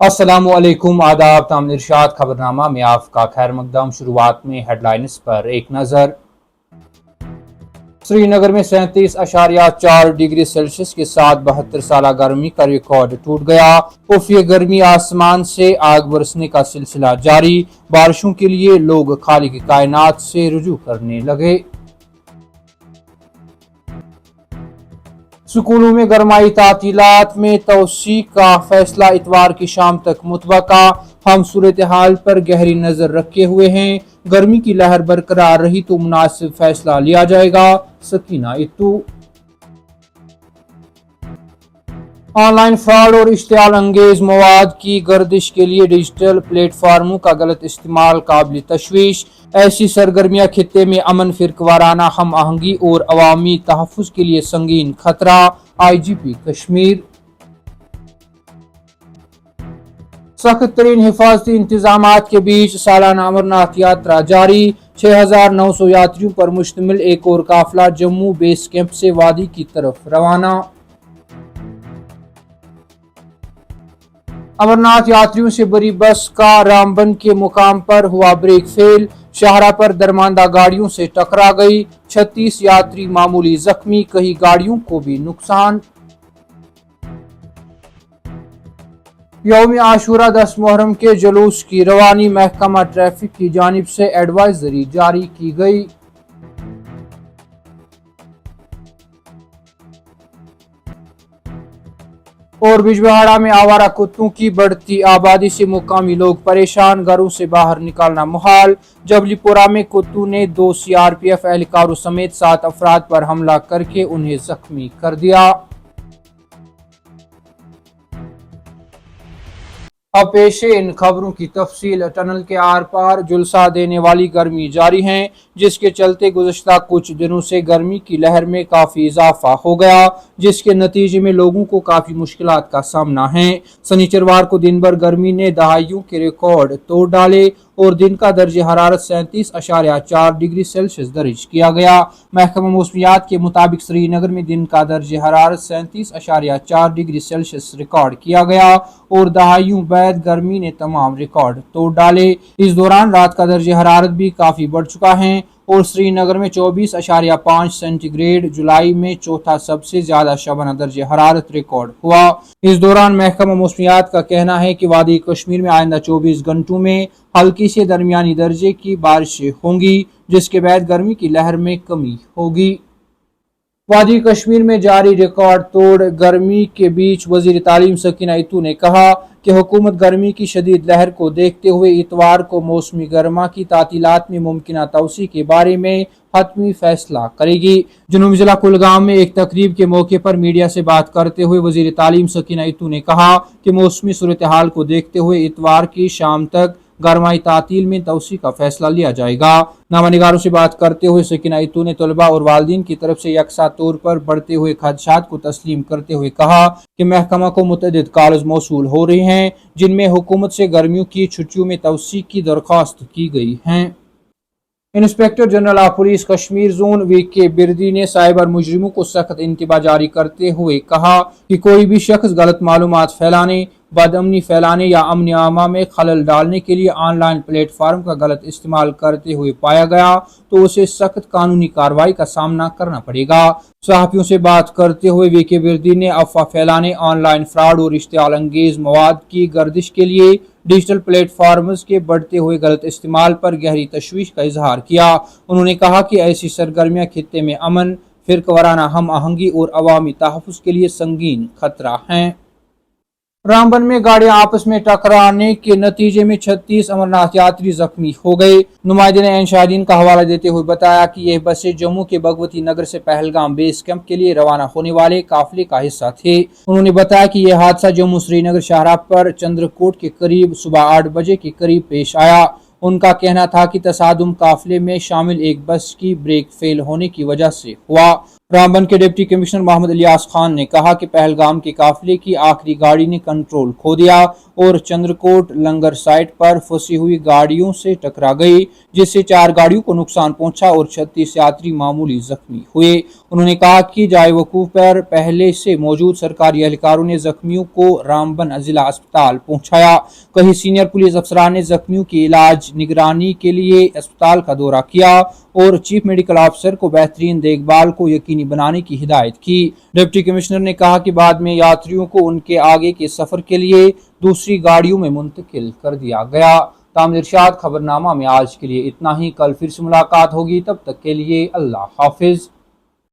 अस्सलामुअलैकुम, आदाब, तामील इरशाद खबरनामा में आपका खैर मकदम। शुरुआत में हेडलाइंस पर एक नजर। श्रीनगर में 37.4 डिग्री सेल्सियस के साथ 72 साल गर्मी का रिकॉर्ड टूट गया। उफ़ गर्मी, आसमान से आग बरसने का सिलसिला जारी। बारिशों के लिए लोग खालिक कायनात से रुजू करने लगे। स्कूलों में गरमाई तातीलात में तोसी का फैसला इतवार की शाम तक मुतवक्का। हम सूरत हाल पर गहरी नजर रखे हुए हैं। गर्मी की लहर बरकरार रही तो मुनासिब फैसला लिया जाएगा। सकीना इत्तू। ऑनलाइन फ्रॉड और इश्तियाल अंगेज मवाद की गर्दिश के लिए डिजिटल प्लेटफार्मों का गलत इस्तेमाल काबिल तशवीश। ऐसी सरगर्मियां खित्ते में अमन, फिरकवाराना हम आहंगी और अवामी तहफ़्फ़ुज़ के लिए संगीन खतरा। IGP कश्मीर। सख्त तरीन हिफाजती इंतजामात के बीच सालाना अमरनाथ यात्रा जारी। 6,900 यात्रियों पर मुश्तमिल एक और काफिला जम्मू बेस कैंप से वादी की तरफ रवाना। अमरनाथ यात्रियों से भरी बस का रामबन के मुकाम पर हुआ ब्रेक फेल। शाहरा पर दरमांदा गाड़ियों से टकरा गई। 36 यात्री मामूली जख्मी, कई गाड़ियों को भी नुकसान। यौम आशूरा 10 मुहर्रम के जुलूस की रवानी महकमा ट्रैफिक की जानिब से एडवाइजरी जारी की गई। और बिजबहाड़ा में आवारा कुत्तों की बढ़ती आबादी से मुकामी लोग परेशान, घरों से बाहर निकालना मुहाल। जबलीपुरा में कुत्तों ने 2 CRPF एहलकारों समेत 7 अफराद पर हमला करके उन्हें जख्मी कर दिया। अब पेश है इन खबरों की तफसील। टनल के आर पार झुलसा देने वाली गर्मी जारी है, जिसके चलते गुज़श्ता कुछ दिनों से गर्मी की लहर में काफ़ी इजाफा हो गया, जिसके नतीजे में लोगों को काफ़ी मुश्किलात का सामना है। शनिचरवार को दिन भर गर्मी ने दहाइयों के रिकॉर्ड तोड़ डाले और दिन का दर्ज हरारत 37.4 डिग्री सेल्सियस दर्ज किया गया। महकमा मौसमियात के मुताबिक श्रीनगर में दिन का दर्ज हरारत 37.4 डिग्री सेल्सियस रिकॉर्ड किया गया और दहाइयों बाद गर्मी ने तमाम रिकॉर्ड तोड़ डाले। इस दौरान रात का दर्ज हरारत भी काफी बढ़ चुका है और श्रीनगर में 24.5 सेंटीग्रेड जुलाई में चौथा सबसे ज्यादा शबाना दर्ज हरारत रिकॉर्ड हुआ। इस दौरान महकमा मौसमियात का कहना है कि वादी कश्मीर में आइंदा 24 घंटों में हल्की से दरमियानी दर्जे की बारिशें होंगी, जिसके बाद गर्मी की लहर में कमी होगी। वादी कश्मीर में जारी रिकॉर्ड तोड़ गर्मी के बीच वजीर तालीम सकीना इत्तू ने कहा कि हुकूमत गर्मी की शदीद लहर को देखते हुए इतवार को मौसमी गर्मा की तातीलात में मुमकिना तौसी के बारे में हतमी फैसला करेगी। जुनूबी जिला कुलगाम में एक तकरीब के मौके पर मीडिया से बात करते हुए वजीर तालीम सकीना इत्तू ने कहा कि मौसमी सूरत हाल को देखते हुए इतवार की शाम तक गरमाई तातील में तौसी का फैसला लिया जाएगा। नामानिगारों से बात करते हुए सकीना इत्तू ने तलबा और वालिदीन की तरफ से यकसा तौर पर बढ़ते हुए खदशात को तस्लीम करते हुए कहा कि महकमा को मुतअद्दिद कॉल्स मौसूल हो रहे हैं, जिनमें हुकूमत से गर्मियों की छुट्टियों में तौसी की दरख्वास्त की गई है। Inspector general of police Kashmir zone VK Birdi ने साइबर मुजरिमों को सख्त इंतबा जारी करते हुए कहा कि कोई भी शख्स गलत मालूमात फैलाने, बदअमनी फैलाने या अमन आमा में खलल डालने के लिए ऑनलाइन प्लेटफार्म का गलत इस्तेमाल करते हुए पाया गया तो उसे सख्त कानूनी कार्रवाई का सामना करना पड़ेगा। सहाफियों से बात करते हुए VK बिरदी ने अफवाह फैलाने, ऑनलाइन फ्रॉड और इश्तियाल अंगेज मवाद की गर्दिश के लिए डिजिटल प्लेटफार्म्स के बढ़ते हुए गलत इस्तेमाल पर गहरी तशवीश का इजहार किया। उन्होंने कहा कि ऐसी सरगर्मियां खित्ते में अमन, फिरकवाराना हम आहंगी और अवामी तहफ़्फ़ुज़ के लिए संगीन खतरा हैं। रामबन में गाड़ियां आपस में टकराने के नतीजे में 36 अमरनाथ यात्री जख्मी हो गए। नुमाइंदे ने एन शाहीन का हवाला देते हुए बताया कि यह बसें जम्मू के भगवती नगर से पहलगाम बेस कैंप के लिए रवाना होने वाले काफिले का हिस्सा थे। उन्होंने बताया कि यह हादसा जम्मू श्रीनगर शाहराह पर चंद्रकोट के करीब सुबह 8 बजे के करीब पेश आया। उनका कहना था कि तसादुम काफिले में शामिल एक बस की ब्रेक फेल होने की वजह से हुआ। रामबन के डिप्टी कमिश्नर मोहम्मद इलियास खान ने कहा कि पहलगाम के काफिले की आखिरी गाड़ी ने कंट्रोल खो दिया और चंद्रकोट लंगर साइट पर फंसी हुई गाड़ियों से टकरा गई, जिससे 4 गाड़ियों को नुकसान पहुंचा और 36 यात्री मामूली जख्मी हुए। उन्होंने कहा कि जाए वकूफ पर पहले से मौजूद सरकारी एहलकारों ने जख्मियों को रामबन जिला अस्पताल पहुंचाया। कई सीनियर पुलिस अफसरान ने जख्मियों की इलाज निगरानी के लिए अस्पताल का दौरा किया और चीफ मेडिकल ऑफिसर को बेहतरीन देखभाल को यकीनी बनाने की हिदायत की। डिप्टी कमिश्नर ने कहा कि बाद में यात्रियों को उनके आगे के सफर के लिए दूसरी गाड़ियों में मुंतकिल कर दिया गया। तामिल इरशाद खबरनामा में आज के लिए इतना ही। कल फिर से मुलाकात होगी, तब तक के लिए अल्लाह हाफिज।